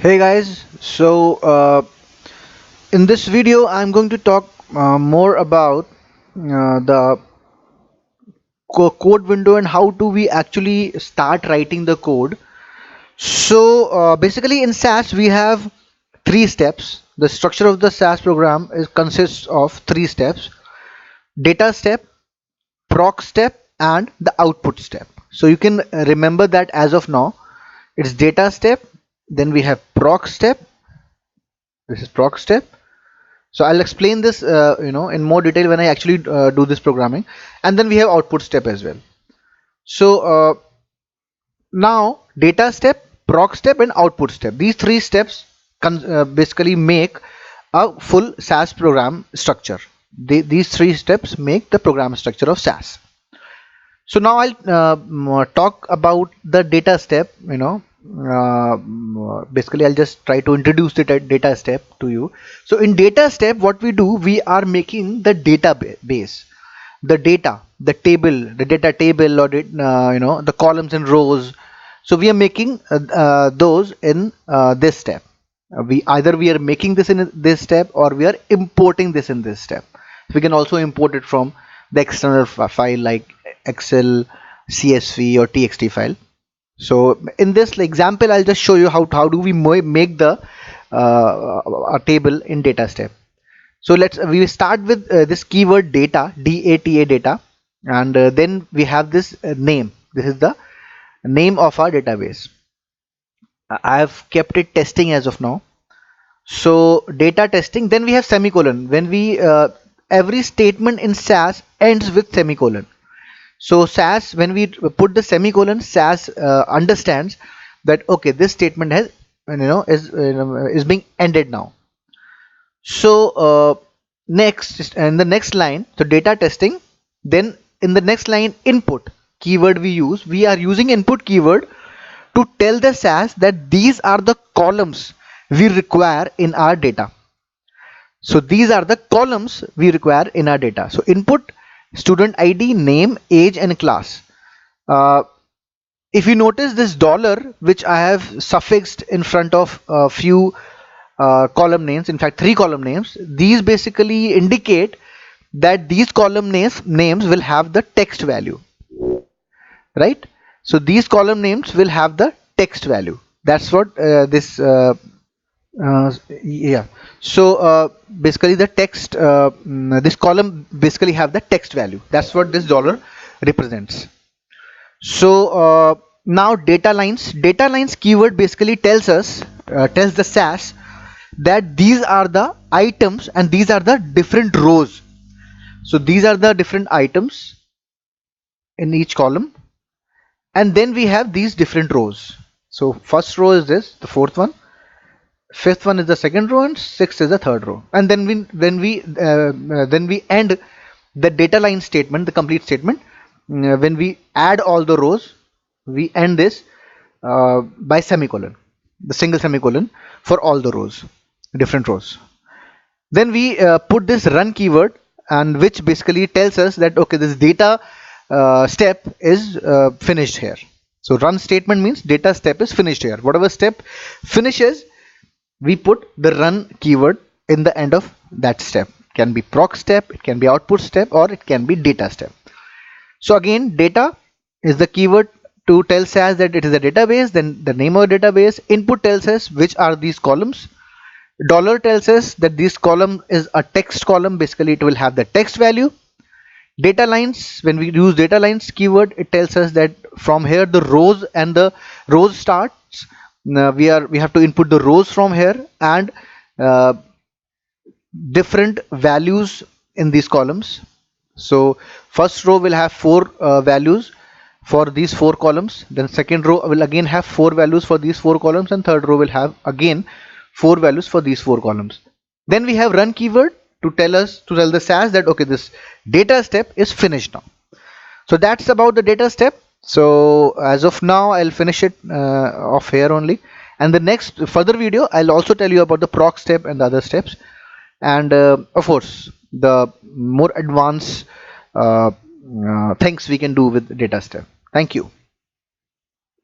Hey guys, in this video I'm going to talk more about the code window and how do we actually start writing the code. Basically in SAS we have three steps. The structure of the SAS program consists of three steps: data step, proc step, and the output step. So you can remember that as of now. It's data step, then we have proc step. This is proc step. So I'll explain this in more detail when I actually do this programming, and then we have output step as well. So now data step, proc step, and output step, these three steps basically make a full SAS program structure. These three steps make the program structure of SAS. So now I'll talk about the data step. Basically I'll just try to introduce the data step to you. So in data step, what we do, we are making the database, the data, the table, the data table, or the columns and rows. So we are making those in this step. We are making this in this step, or we are importing this in this step. We can also import it from the external file like Excel, CSV, or TXT file. So in this example, I'll just show you how do we make the a table in data step. So we will start with this keyword data, data, and then we have this name. This is the name of our database. I have kept it testing as of now. So data testing. Then we have semicolon. When we every statement in SAS ends with semicolon. So SAS, when we put the semicolon, SAS understands that okay, this statement has is being ended now. So next, in the next line, so data testing. Then in the next line, input keyword we are using input keyword to tell the SAS that these are the columns we require in our data. So these are the columns we require in our data. So input, student ID, name, age, and class. Uh, if you notice this dollar, which I have suffixed in front of a few column names, in fact, three column names, these basically indicate that these column names will have the text value, right? So these column names will have the text value. That's what this yeah. So basically the text, this column basically have the text value. That's what this dollar represents. So now data lines keyword basically tells us, tells the SAS that these are the items and these are the different rows. So these are the different items in each column, and then we have these different rows. So first row is this, the fourth one, fifth one is the second row, and sixth is the third row. And then we end the data line statement, the complete statement. When we add all the rows, we end this by semicolon, the single semicolon for all the rows, different rows. Then we put this run keyword, and which basically tells us that okay, this data step is finished here. So run statement means data step is finished here. Whatever step finishes, we put the run keyword in the end of that step. It can be proc step, it can be output step, or it can be data step. So again, data is the keyword to tell SAS that it is a database. Then the name of the database. Input tells us which are these columns. Dollar tells us that this column is a text column. Basically it will have the text value. Data lines, when we use data lines keyword, it tells us that from here the rows and the rows starts. We have to input the rows from here, and different values in these columns. So first row will have four values for these four columns, then second row will again have four values for these four columns, and third row will have again four values for these four columns. Then we have run keyword to tell the SAS that okay, this data step is finished now. So that's about the data step. So as of now, I'll finish it off here only, and the next further video I'll also tell you about the proc step and the other steps, and of course the more advanced things we can do with data step. Thank you.